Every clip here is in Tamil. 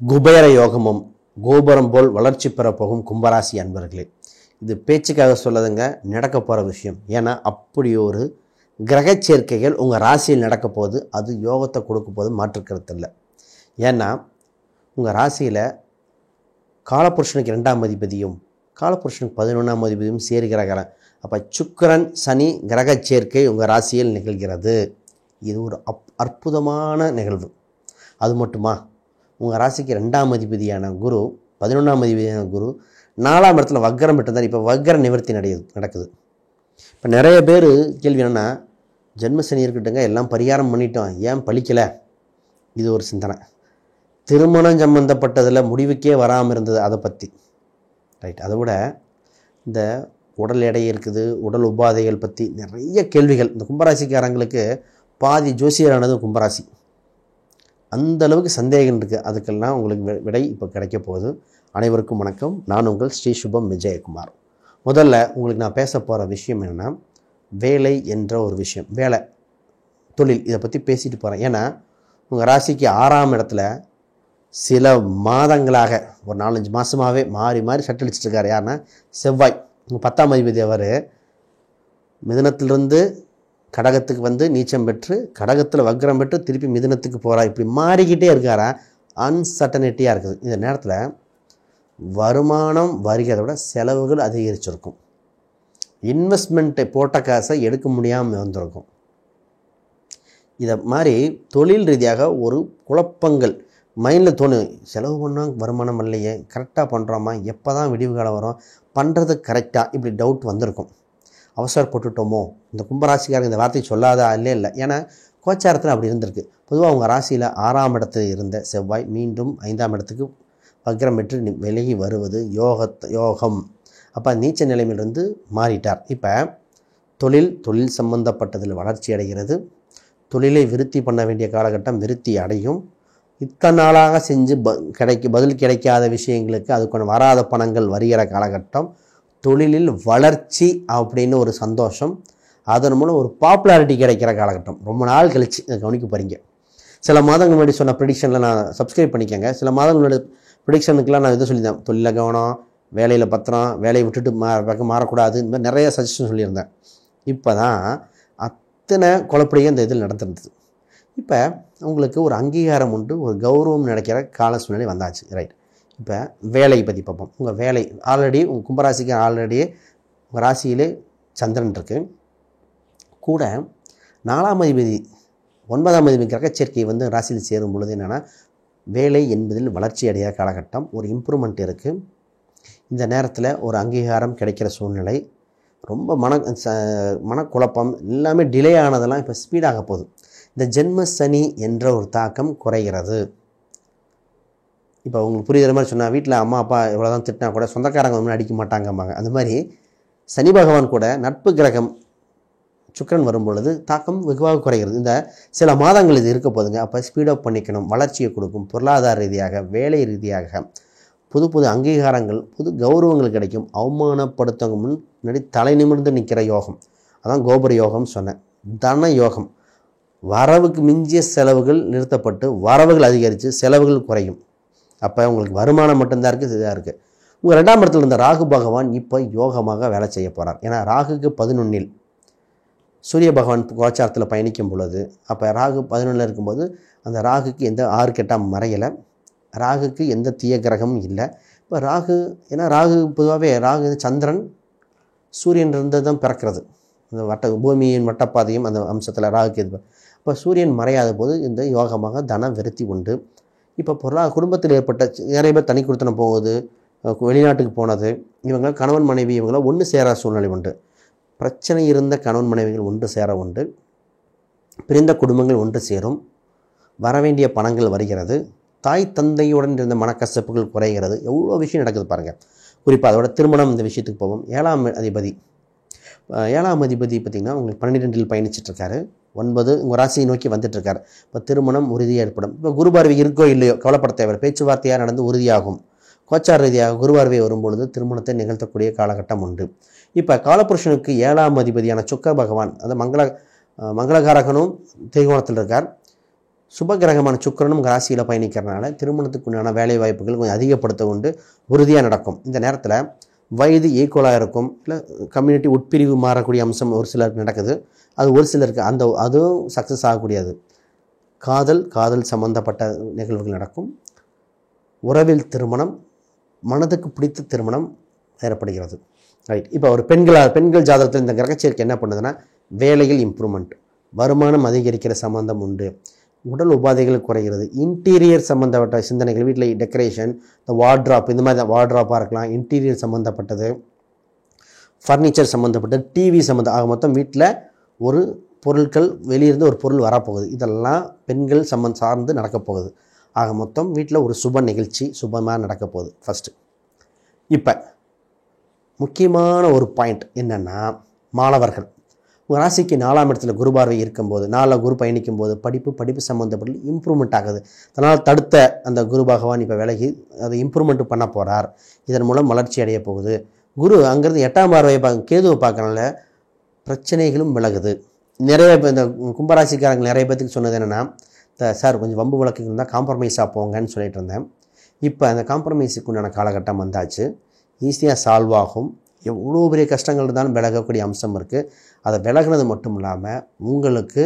குபேர யோகமும் கோபுரம் போல் வளர்ச்சி பெற போகும் கும்பராசி அன்பர்களே, இது பேச்சுக்காக சொல்லதுங்க, நடக்க போகிற விஷயம். ஏன்னா அப்படி ஒரு கிரக சேர்க்கைகள் உங்கள் ராசியில் நடக்க போகுது. அது யோகத்தை கொடுக்க போது மாற்றுக்கிறது இல்லை. ஏன்னா உங்கள் ராசியில் காலபுருஷனுக்கு 2ஆம் அதிபதியும் காலபுருஷனுக்கு 11ஆம் அதிபதியும் சேர்கிறாங்க. அப்போ சுக்கிரன் சனி கிரக சேர்க்கை உங்கள் ராசியில் நிகழ்கிறது. இது ஒரு அற்புதமான நிகழ்வு. அது மட்டுமா, உங்கள் ராசிக்கு 2ஆம் அதிபதியான குரு 11ஆம் அதிபதியான குரு 4ஆம் இடத்துல வக்கரம் பெற்றிருந்தார். இப்போ வக்கர நிவர்த்தி நடக்குது. இப்போ நிறைய பேர் கேள்வி என்னென்னா, ஜென்மசனி இருக்கட்டுங்க, எல்லாம் பரிகாரம் பண்ணிட்டோம், ஏன் பலிக்கலை? இது ஒரு சிந்தனை. திருமணம் சம்பந்தப்பட்டதில் முடிவுக்கே வராமல் இருந்தது, அதை பற்றி ரைட். அதை விட இந்த உடல் எடை இருக்குது, உடல் உபாதைகள் பற்றி நிறைய கேள்விகள். இந்த கும்பராசிக்காரங்களுக்கு பாதி ஜோசியரானது கும்பராசி. அந்த அளவுக்கு சந்தேகம் இருக்குது. அதுக்கெல்லாம் உங்களுக்கு விடை இப்போ கிடைக்க போகுது. அனைவருக்கும் வணக்கம். நான் உங்கள் ஸ்ரீ சுபம் விஜயகுமார். முதல்ல உங்களுக்கு நான் பேச போகிற விஷயம் என்னென்னா, வேலை என்ற ஒரு விஷயம், வேலை தொழில், இதை பற்றி பேசிட்டு போகிறேன். ஏன்னா உங்கள் ராசிக்கு 6ஆம் இடத்துல சில மாதங்களாக ஒரு 4-5 மாதமாகவே மாறி மாறி சட்டடிச்சிட்ருக்காரு. யாருன்னா செவ்வாய். உங்கள் 10ஆம் அதிபதி அவர் மிதுனத்திலிருந்து கடகத்துக்கு வந்து நீச்சம் பெற்று, கடகத்தில் வக்ரம் பெற்று திருப்பி மிதுனத்துக்கு போகிறா. இப்படி மாறிக்கிட்டே இருக்காரா. அன்சர்டனிட்டியாக இருக்குது. இந்த நேரத்தில் வருமானம் வருகிறத விட செலவுகள் அதிகரிச்சிருக்கும். இன்வெஸ்ட்மெண்ட்டை போட்ட காசை எடுக்க முடியாமல் வந்திருக்கும். இதை மாதிரி தொழில் ரீதியாக ஒரு குழப்பங்கள் மைண்டில் தோணும். செலவு பண்ணால் வருமானம் இல்லையே, கரெக்டாக பண்ணுறோமா, எப்போ தான் விடிவு காலம் வரும், பண்ணுறது கரெக்டாக, இப்படி டவுட் வந்திருக்கும். அவசரப்பட்டுட்டோமோ? இந்த கும்பராசிக்காரங்க இந்த வார்த்தை சொல்லாதா? இல்லை. ஏன்னா கோச்சாரத்தில் அப்படி இருந்திருக்கு. பொதுவாக அவங்க ராசியில் 6ஆம் இடத்துல இருந்த செவ்வாய் மீண்டும் 5ஆம் இடத்துக்கு வக்ரம் பெற்று விலகி வருவது யோகம். அப்போ நீச்ச நிலைமையிலிருந்து மாறிட்டார். இப்போ தொழில் சம்பந்தப்பட்டதில் வளர்ச்சி அடைகிறது. தொழிலை விருத்தி பண்ண வேண்டிய காலகட்டம் விருத்தி அடையும். இத்தனை நாளாக செஞ்சு பதில் கிடைக்காத விஷயங்களுக்கு அதுக்கான வராத பணங்கள் வருகிற காலகட்டம். தொழிலில் வளர்ச்சி அப்படின்னு ஒரு சந்தோஷம், அதன் மூலம் ஒரு பாப்புலாரிட்டி கிடைக்கிற காலகட்டம். ரொம்ப நாள் கழிச்சு இதை கவனிக்க போகிறீங்க. சில மாதங்கள் முன்னாடி சொன்ன ப்ரிடிக்ஷனில் நான் சப்ஸ்கிரைப் பண்ணிக்கோங்க. சில மாதங்கள் முன்னாடி ப்ரிடிக்ஷனுக்கெலாம் நான் இதை சொல்லியிருந்தேன், தொழிலில் கவனம், வேலையில் பத்திரம், வேலையை விட்டுட்டு மாறக்கூடாது, இந்த மாதிரி நிறைய சஜஷன் சொல்லியிருந்தேன். இப்போ தான் அத்தனை குழப்படியே இந்த இதில் நடந்துருந்தது. இப்போ உங்களுக்கு ஒரு அங்கீகாரம் உண்டு, ஒரு கௌரவம் நினைக்கிற கால சூழ்நிலை வந்தாச்சு. ரைட். இப்போ வேலையை பற்றி பார்ப்போம். உங்கள் வேலை ஆல்ரெடி உங்கள் கும்பராசிக்கு ஆல்ரெடி உங்கள் ராசியிலே சந்திரன் இருக்குது. கூட 4ஆம் அதிபதி 9ஆம் அதிபதி கிரகச்சேர்க்கை வந்து ராசியில் சேரும் பொழுது என்னென்னா, வேலை என்பதில் வளர்ச்சி அடைகிற காலகட்டம், ஒரு இம்ப்ரூவ்மெண்ட் இருக்குது. இந்த நேரத்தில் ஒரு அங்கீகாரம் கிடைக்கிற சூழ்நிலை. ரொம்ப மனக்குழப்பம் எல்லாமே டிலே ஆனதெல்லாம் இப்போ ஸ்பீடாக போகுது. இந்த ஜென்ம சனி என்ற ஒரு தாக்கம் குறைகிறது. இப்போ உங்களுக்கு புரியுற மாதிரி சொன்னால், வீட்டில் அம்மா அப்பா எவ்வளோ தான் திட்டினா கூட சொந்தக்காரங்க வந்து அடிக்க மாட்டாங்கம்பாங்க. அந்த மாதிரி சனி பகவான் கூட நட்பு கிரகம் சுக்கிரன் வரும் பொழுது தாக்கம் வெகுவாக குறைகிறது. இந்த சில மாதங்கள் இது இருக்க போதுங்க. அப்போ ஸ்பீடப் பண்ணிக்கணும், வளர்ச்சியை கொடுக்கும். பொருளாதார ரீதியாக, வேலை ரீதியாக புது அங்கீகாரங்கள், புது கௌரவங்கள் கிடைக்கும். அவமானப்படுத்தவங்க முன்னாடி தலை நிமிர்ந்து நிற்கிற யோகம், அதான் கோபுர யோகம் சொன்னேன். தன யோகம், வரவுக்கு மிஞ்சிய செலவுகள் நிறுத்தப்பட்டு வரவுகள் அதிகரித்து செலவுகள் குறையும். அப்போ உங்களுக்கு வருமானம் மட்டும்தான் இருக்குது, இதாக இருக்குது. உங்கள் 2ஆம் இடத்துல இருந்த ராகு பகவான் இப்போ யோகமாக வேலை செய்ய போகிறார். ஏன்னா ராகுக்கு 11இல் சூரிய பகவான் கோச்சாரத்தில் பயணிக்கும் பொழுது, அப்போ ராகு 11இல் இருக்கும்போது அந்த ராகுக்கு எந்த 6 கெட்டாம் மறையலை, ராகுக்கு எந்த தீய கிரகமும் இல்லை. இப்போ ராகு, ஏன்னா ராகு பொதுவாகவே ராகு சந்திரன் சூரியன் இருந்து தான் பிறக்கிறது. அந்த பூமியின் வட்டப்பாதையும் அந்த அம்சத்தில் ராகுக்கு இது. இப்போ சூரியன் மறையாத போது இந்த யோகமாக தன விருத்தி உண்டு. இப்போ குடும்பத்தில் ஏற்பட்ட நிறைய பேர் தனி கொடுத்தன போகுது, வெளிநாட்டுக்கு போனது, இவங்க கணவன் மனைவி இவங்களாம் ஒன்று சேர சூழ்நிலை உண்டு. பிரச்சனை இருந்த கணவன் மனைவிகள் ஒன்று சேர உண்டு. பிரிந்த குடும்பங்கள் ஒன்று சேரும். வரவேண்டிய பணங்கள் வருகிறது. தாய் தந்தையுடன் இருந்த மனக்கசப்புகள் குறைகிறது. எவ்வளோ விஷயம் நடக்குது பாருங்கள். குறிப்பாக அதோட திருமணம், இந்த விஷயத்துக்கு போவோம். 7ஆம் அதிபதி பார்த்திங்கன்னா உங்களுக்கு 12இல் பயணிச்சிட்ருக்காரு. 9 உங்கள் ராசியை நோக்கி வந்துட்டுருக்காரு. இப்போ திருமணம் உறுதியாக ஏற்படும். இப்போ குருபார்வை இருக்கோ இல்லையோ கவலைப்பட தேவை, பேச்சுவார்த்தையாக நடந்து உறுதியாகும். கோச்சார ரீதியாக குருபார்வை வரும்பொழுது திருமணத்தை நிகழ்த்தக்கூடிய காலகட்டம் உண்டு. இப்போ காலபுருஷனுக்கு 7ஆம் அதிபதியான சுக்கிர பகவான், அந்த மங்களகாரகனும் திரிகோணத்தில் இருக்கார். சுபகிரகமான சுக்கிரனும் ராசியில் பயணிக்கிறனால திருமணத்துக்குண்டான வேலை வாய்ப்புகள் கொஞ்சம் அதிகப்படுத்த கொண்டு உறுதியாக நடக்கும். இந்த நேரத்தில் வயது ஈக்குவலாக இருக்கும், இல்லை கம்யூனிட்டி உட்பிரிவு மாறக்கூடிய அம்சம் ஒரு சிலருக்கு நடக்குது. அது ஒரு சிலருக்கு அதுவும் சக்ஸஸ் ஆகக்கூடியது. காதல் சம்பந்தப்பட்ட நிகழ்வுகள் நடக்கும். உறவில் திருமணம், மனதுக்கு பிடித்த திருமணம் ஏற்படுகிறது. ரைட். இப்போ ஒரு பெண்கள் ஜாதகத்தில் இந்த கிரகச்சேர்க்கை என்ன பண்ணுதுன்னா, வேலையில் இம்ப்ரூவ்மெண்ட், வருமானம் அதிகரிக்கிற சம்பந்தம் உண்டு, உடல் உபாதைகள் குறைகிறது, இன்டீரியர் சம்மந்தப்பட்ட சிந்தனைகள், வீட்டில் டெக்கரேஷன், இந்த வார்ட்ராப், இந்த மாதிரி வார்ட்ராப்பாக இருக்கலாம், இன்டீரியர் சம்மந்தப்பட்டது, ஃபர்னிச்சர் சம்மந்தப்பட்டது, டிவி ஆக மொத்தம் வீட்டில் ஒரு பொருட்கள் வெளியிருந்து ஒரு பொருள் வரப்போகுது. இதெல்லாம் பெண்கள் சார்ந்து நடக்கப் போகுது. ஆக மொத்தம் வீட்டில் ஒரு சுப நிகழ்ச்சி சுபமாக நடக்க போகுது. ஃபஸ்ட்டு இப்போ முக்கியமான ஒரு பாயிண்ட் என்னென்னா, மாணவர்கள் உங்கள் ராசிக்கு 4ஆம் இடத்துல குரு பார்வை இருக்கும்போது, 4 குரு பயணிக்கும் போது படிப்பு சம்மந்தப்பட்டு இம்ப்ரூவ்மெண்ட் ஆகுது. அதனால் தடுத்த அந்த குரு பகவான் இப்போ விலகி அதை இம்ப்ரூவ்மெண்ட் பண்ண போகிறார். இதன் மூலம் வளர்ச்சி அடைய போகுது. குரு அங்கேருந்து 8ஆம் பார்வையை கேதுவை பார்க்கறனால பிரச்சனைகளும் விலகுது. நிறைய இந்த கும்பராசிக்காரங்க நிறைய பேத்துக்கு சொன்னது என்னென்னா, சார் கொஞ்சம் வம்பு வழக்கு இருந்தால் காம்ப்ரமைஸாக போங்கன்னு சொல்லிட்டு இருந்தேன். இப்போ அந்த காம்ப்ரமைஸுக்கு உண்டான காலகட்டம் வந்தாச்சு. ஈஸியாக சால்வ் ஆகும். எவ்வளோ பெரிய கஷ்டங்கள் இருந்தாலும் விலகக்கூடிய அம்சம் இருக்குது. அதை விலகினது மட்டும் இல்லாமல் உங்களுக்கு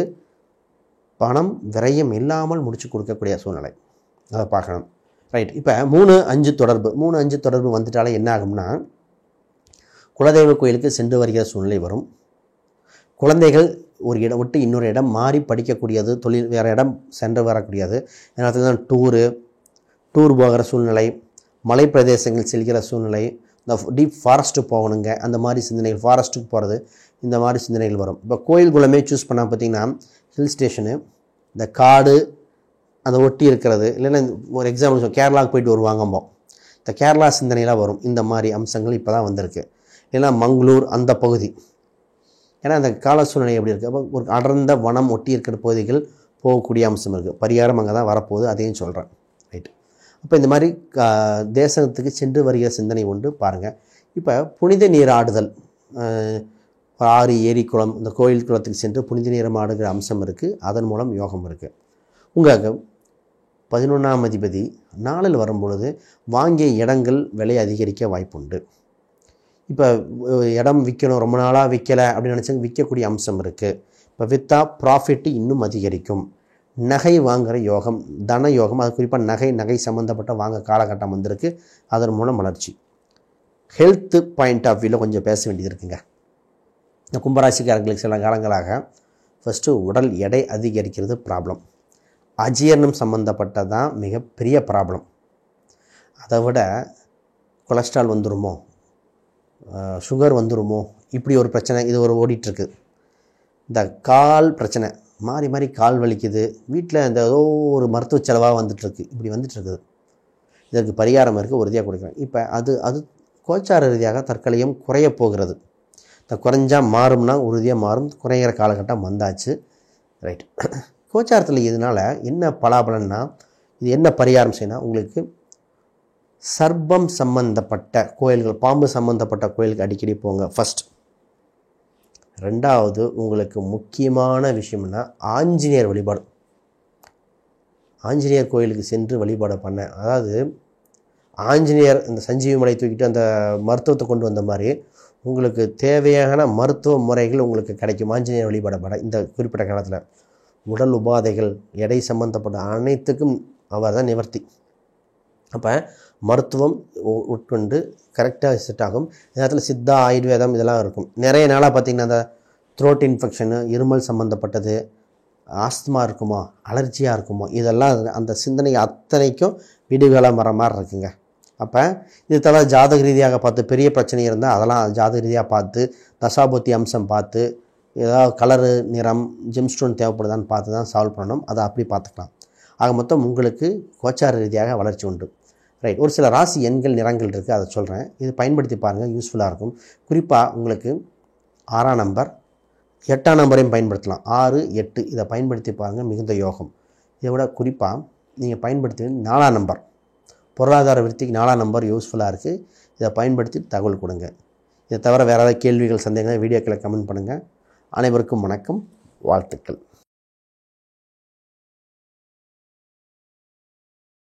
பணம் விரயம் இல்லாமல் முடிச்சு கொடுக்கக்கூடிய சூழ்நிலை, அதை பார்க்கணும். ரைட். இப்போ 3-5 தொடர்பு வந்துட்டாலே என்ன ஆகும்னா, குலதெய்வ கோயிலுக்கு சென்று வருகிற சூழ்நிலை வரும். குழந்தைகள் ஒரு இடம் விட்டு இன்னொரு இடம் மாறி படிக்கக்கூடியது, தொழில் வேறு இடம் சென்று வரக்கூடியது. நேரத்தில் தான் டூர் போகிற சூழ்நிலை, மலை பிரதேசங்கள் செல்கிற சூழ்நிலை, இந்த டீப் ஃபாரஸ்ட்டு போகணுங்க, அந்த மாதிரி சிந்தனைகள், ஃபாரஸ்ட்டுக்கு போகிறது, இந்த மாதிரி சிந்தனைகள் வரும். இப்போ கோயில் குளமே சூஸ் பண்ணால் பார்த்திங்கன்னா ஹில் ஸ்டேஷனு, இந்த காடு அதை ஒட்டி இருக்கிறது, இல்லைன்னா ஒரு எக்ஸாம்பிள் கேரளாவுக்கு போயிட்டு வருவாங்கம்போ, இந்த கேரளா சிந்தனைலாம் வரும். இந்த மாதிரி அம்சங்கள் இப்போ தான் வந்திருக்கு. இல்லைன்னா மங்களூர் அந்த பகுதி, ஏன்னா அந்த கால சூழ்நிலை எப்படி இருக்குது. அப்போ ஒரு அடர்ந்த வனம் ஒட்டி இருக்கிற பகுதிகள் போகக்கூடிய அம்சம் இருக்குது. பரிகாரம் அங்கே தான் வரப்போகுது, அதையும் சொல்கிறேன். ரைட். அப்போ இந்த மாதிரி தேசத்துக்கு சென்று வருகிற சிந்தனை உண்டு பாருங்கள். இப்போ புனித நீர் ஆடுதல், ஆறு ஏரி குளம், இந்த கோயில் குளத்துக்கு சென்று புனித நீரம் ஆடுகிற அம்சம் இருக்குது. அதன் மூலம் யோகம் இருக்குது. உங்களுக்கு 11ஆம் அதிபதி நாளில் வரும்பொழுது வாங்கிய இடங்கள் விலை அதிகரிக்க வாய்ப்புண்டு. இப்போ இடம் விற்கணும், ரொம்ப நாளாக விற்கலை அப்படின்னு நினச்சாங்க, விற்கக்கூடிய அம்சம் இருக்குது. இப்போ விற்றா ப்ராஃபிட்டு இன்னும் அதிகரிக்கும். நகை வாங்குகிற யோகம், தன யோகம், அது குறிப்பாக நகை சம்மந்தப்பட்ட வாங்க காலகட்டம் வந்திருக்கு. அதன் மூலம் வளர்ச்சி. ஹெல்த்து பாயிண்ட் ஆஃப் வியூவில் கொஞ்சம் பேச வேண்டியது இருக்குங்க. இந்த கும்பராசிக்காரங்களுக்கு சில காலங்களாக ஃபஸ்ட்டு உடல் எடை அதிகரிக்கிறது ப்ராப்ளம். அஜீரணம் சம்மந்தப்பட்டதான் மிகப்பெரிய ப்ராப்ளம். அதை விட கொலஸ்ட்ரால் வந்துடுமோ, சுகர் வந்துடுமோ, இப்படி ஒரு பிரச்சனை இது ஒரு ஓடிட்டுருக்கு. இந்த கால் பிரச்சனை, மாறி கால் வலிக்குது, வீட்டில் இந்த ஏதோ ஒரு மருத்துவ செலவாக வந்துட்டுருக்கு, இப்படி வந்துட்டுருக்குது. இதற்கு பரிகாரம் இருக்குது, உறுதியாக கொடுக்குறேன். இப்போ அது கோச்சார ரீதியாக தற்கொலையும் குறைய போகிறது. இந்த குறைஞ்சால் மாறும்னா உறுதியாக மாறும். குறைகிற காலகட்டம் வந்தாச்சு. ரைட். கோச்சாரத்தில் இதனால் என்ன பலாபலன்னா, இது என்ன பரிகாரம் செய்யணும், உங்களுக்கு சர்ப்பம் சம்பந்தப்பட்ட கோயில்கள், பாம்பு சம்பந்தப்பட்ட கோயிலுக்கு அடிக்கடி போங்க ஃபஸ்ட். ரெண்டாவது உங்களுக்கு முக்கியமான விஷயம்னா ஆஞ்சநேயர் வழிபாடு. ஆஞ்சநேயர் கோயிலுக்கு சென்று வழிபாடு பண்ண, அதாவது ஆஞ்சநேயர் இந்த சஞ்சீவி மலை தூக்கிட்டு அந்த மருத்துவத்தை கொண்டு வந்த மாதிரி உங்களுக்கு தேவையான மருத்துவ முறைகள் உங்களுக்கு கிடைக்கும் ஆஞ்சநேயர் வழிபாடு பண்ண. இந்த குறிப்பிட்ட காலத்தில் உடல் உபாதைகள், எடை சம்பந்தப்பட்ட அனைத்துக்கும் அவர் தான் நிவர்த்தி. அப்போ மருத்துவம் உட்கொண்டு கரெக்டாக செட் ஆகும். நேரத்தில் சித்தா, ஆயுர்வேதம் இதெல்லாம் இருக்கும். நிறைய நாளாக பார்த்திங்கன்னா அந்த த்ரோட் இன்ஃபெக்ஷனு, இருமல் சம்மந்தப்பட்டது, ஆஸ்துமா இருக்குமோ, அலர்ஜியாக இருக்குமோ, இதெல்லாம் அந்த சிந்தனை அத்தனைக்கும் விடுகாலம் வர மாதிரி இருக்குங்க. அப்போ இது தவிர ஜாதக ரீதியாக பார்த்து பெரிய பிரச்சனை இருந்தால் அதெல்லாம் ஜாதக ரீதியாக பார்த்து, தசாபுத்தி அம்சம் பார்த்து, ஏதாவது கலரு, நிறம், ஜெம்ஸ்டோன் தேவைப்படுதான்னு பார்த்து தான் சால்வ் பண்ணணும். அதை அப்படி பார்த்துக்கலாம். ஆக மொத்தம் உங்களுக்கு கோச்சார ரீதியாக வளர்ச்சி உண்டு. ரைட். ஒரு சில ராசி எண்கள், நிறங்கள் இருக்குது, அதை சொல்கிறேன். இது பயன்படுத்தி பாருங்கள், யூஸ்ஃபுல்லாக இருக்கும். குறிப்பாக உங்களுக்கு 6ஆம் நம்பர், 8ஆம் நம்பரையும் பயன்படுத்தலாம். 6, 8 இதை பயன்படுத்தி பாருங்கள், மிகுந்த யோகம். இதை விட குறிப்பாக நீங்கள் பயன்படுத்தி 4ஆம் நம்பர், பொருளாதார விருத்திக்கு 4ஆம் நம்பர் யூஸ்ஃபுல்லாக இருக்குது. இதை பயன்படுத்தி தகவல் கொடுங்க. இதை தவிர வேறு ஏதாவது கேள்விகள், சந்தேகங்கள் வீடியோக்களை கமெண்ட் பண்ணுங்கள். அனைவருக்கும் வணக்கம், வாழ்த்துக்கள்.